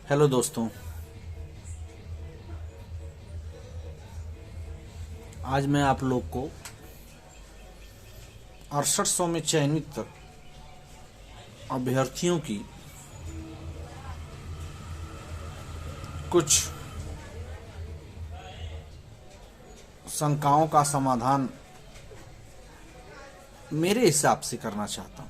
Hello दोस्तों, आज मैं आप लोग को 6800 में चयनित अभ्यर्थियों की कुछ शंकाओं का समाधान मेरे हिसाब से करना चाहता हूं।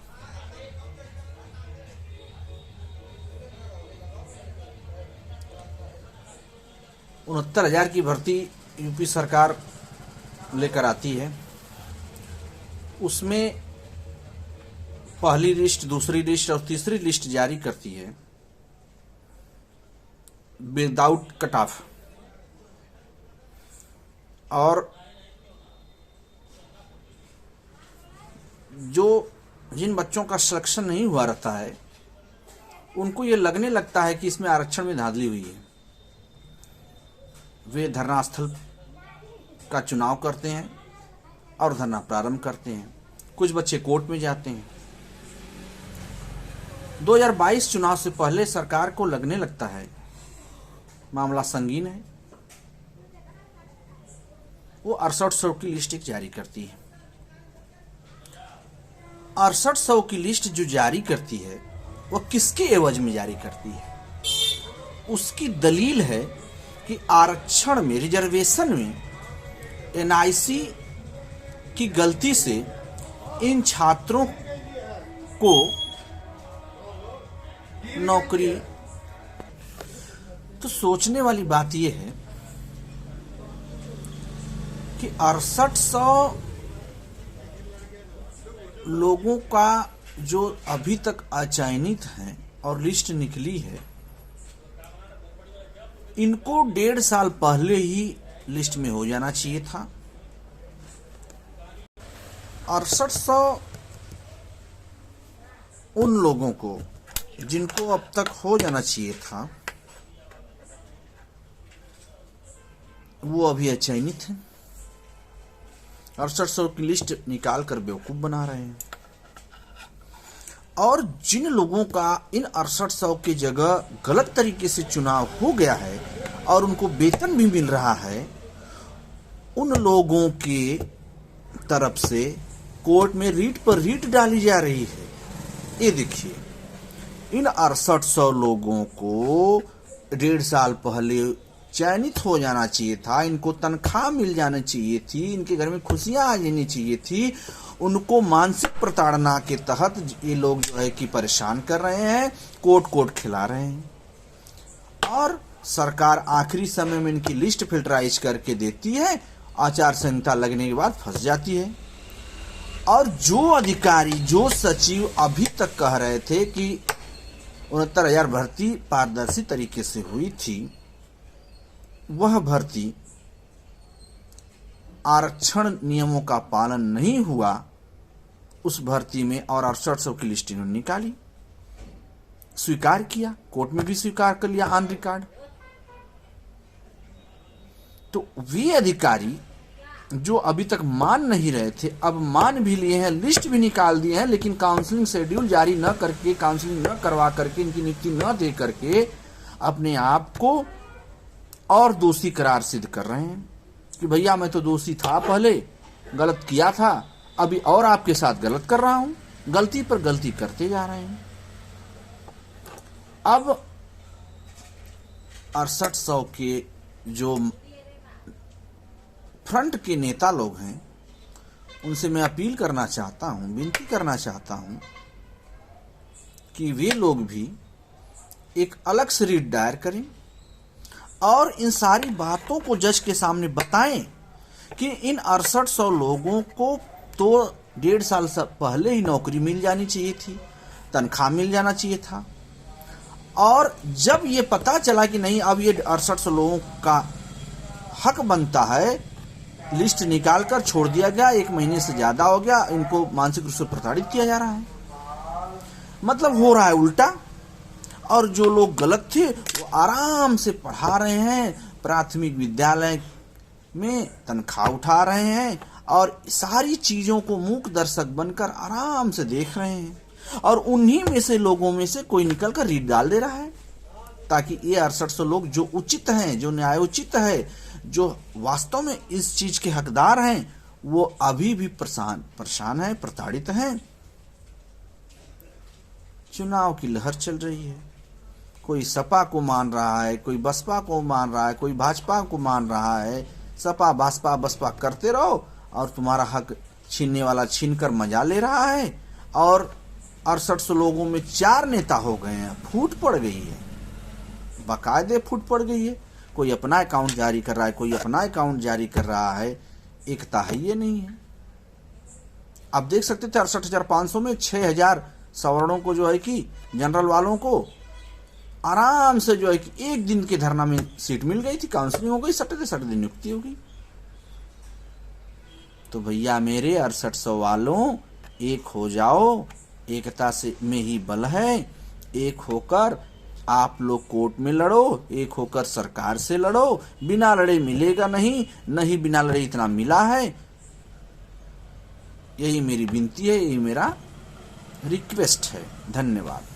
69,000 की भर्ती यूपी सरकार लेकर आती है। उसमें पहली लिस्ट, दूसरी लिस्ट और तीसरी लिस्ट जारी करती है विदाउट कट ऑफ। और जिन बच्चों का सिलेक्शन नहीं हुआ रहता है उनको ये लगने लगता है कि इसमें आरक्षण में धांधली हुई है। वे धरना स्थल का चुनाव करते हैं और धरना प्रारंभ करते हैं। कुछ बच्चे कोर्ट में जाते हैं। 2022 चुनाव से पहले सरकार को लगने लगता है मामला संगीन है। वो 6800 की लिस्ट जारी करती है। 6800 की लिस्ट जो जारी करती है वो किसके एवज में जारी करती है? उसकी दलील है कि आरक्षण में, रिजर्वेशन में एनआईसी की गलती से इन छात्रों को नौकरी। तो सोचने वाली बात यह है कि 6800 लोगों का जो अभी तक अचयनित हैं और लिस्ट निकली है, इनको 1.5 साल पहले ही लिस्ट में हो जाना चाहिए था। 6800 उन लोगों को जिनको अब तक हो जाना चाहिए था वो अभी अचयनित हैं। 6800 की लिस्ट निकाल कर बेवकूफ बना रहे हैं। और जिन लोगों का इन 6800 की जगह गलत तरीके से चुनाव हो गया है और उनको वेतन भी मिल रहा है, उन लोगों के तरफ से कोर्ट में रीट पर रीट डाली जा रही है। ये देखिए, इन 6800 लोगों को 1.5 साल पहले चयनित हो जाना चाहिए था। इनको तनख्वाह मिल जानी चाहिए थी। इनके घर में खुशियां आ जानी चाहिए थी। उनको मानसिक प्रताड़ना के तहत ये लोग जो है कि परेशान कर रहे हैं, कोर्ट खिला रहे हैं। और सरकार आखिरी समय में इनकी लिस्ट फिल्टराइज करके देती है, आचार संहिता लगने के बाद फंस जाती है। और जो अधिकारी, जो सचिव अभी तक कह रहे थे कि 69,000 भर्ती पारदर्शी तरीके से हुई थी, वह भर्ती आरक्षण नियमों का पालन नहीं हुआ उस भर्ती में, और 6800 की लिस्ट इन्होंने निकाली, स्वीकार किया, कोर्ट में भी स्वीकार कर लिया ऑन रिकॉर्ड। तो वे अधिकारी जो अभी तक मान नहीं रहे थे, अब मान भी लिए हैं, लिस्ट भी निकाल दिए हैं, लेकिन काउंसलिंग शेड्यूल जारी न करके, काउंसलिंग न करवा करके, इनकी नियुक्ति न दे करके अपने आप को और दोषी करार सिद्ध कर रहे हैं कि भैया मैं तो दोषी था, पहले गलत किया था, अभी और आपके साथ गलत कर रहा हूं। गलती पर गलती करते जा रहे हैं। अब 6800 के जो फ्रंट के नेता लोग हैं उनसे मैं अपील करना चाहता हूं, विनती करना चाहता हूं कि वे लोग भी एक अलग से रीट दायर करें और इन सारी बातों को जज के सामने बताएं कि इन 6800 लोगों को तो 1.5 साल से पहले ही नौकरी मिल जानी चाहिए थी, तनख्वाह मिल जाना चाहिए था। और जब ये पता चला कि नहीं, अब ये 6800 लोगों का हक बनता है, लिस्ट निकाल कर छोड़ दिया गया, 1 महीने से ज्यादा हो गया, इनको मानसिक रूप से प्रताड़ित किया जा रहा है। मतलब हो रहा है उल्टा। और जो लोग गलत थे वो आराम से पढ़ा रहे हैं, प्राथमिक विद्यालय में तनख्वाह उठा रहे हैं और सारी चीजों को मूक दर्शक बनकर आराम से देख रहे हैं। और उन्हीं में से लोगों में से कोई निकल कर रीट डाल दे रहा है। ताकि ये 6800 लोग जो उचित हैं, जो न्यायोचित है, जो वास्तव में इस चीज के हकदार हैं, वो अभी भी परेशान है, प्रताड़ित हैं। चुनाव की लहर चल रही है, कोई सपा को मान रहा है, कोई बसपा को मान रहा है, कोई भाजपा को मान रहा है। सपा बसपा बसपा करते रहो और तुम्हारा हक छीनने वाला छीन कर मजा ले रहा है। और 6800 लोगों में 4 नेता हो गए हैं, फूट पड़ गई है, बाकायदे फूट पड़ गई है। कोई अपना अकाउंट जारी कर रहा है, कोई अपना अकाउंट जारी कर रहा है, एकता है ये नहीं है। आप देख सकते थे 68,500 में 6,000 सवर्णों को जो है कि जनरल वालों को आराम से जो है कि एक दिन के धरना में सीट मिल गई थी, काउंसलिंग हो गई, सटते सटते नियुक्ति हो गई। तो भैया मेरे 6800 वालों, एक हो जाओ, एकता से में ही बल है। एक होकर आप लोग कोर्ट में लड़ो, एक होकर सरकार से लड़ो। बिना लड़े मिलेगा नहीं, नहीं बिना लड़े इतना मिला है। यही मेरी विनती है, यही मेरा रिक्वेस्ट है। धन्यवाद।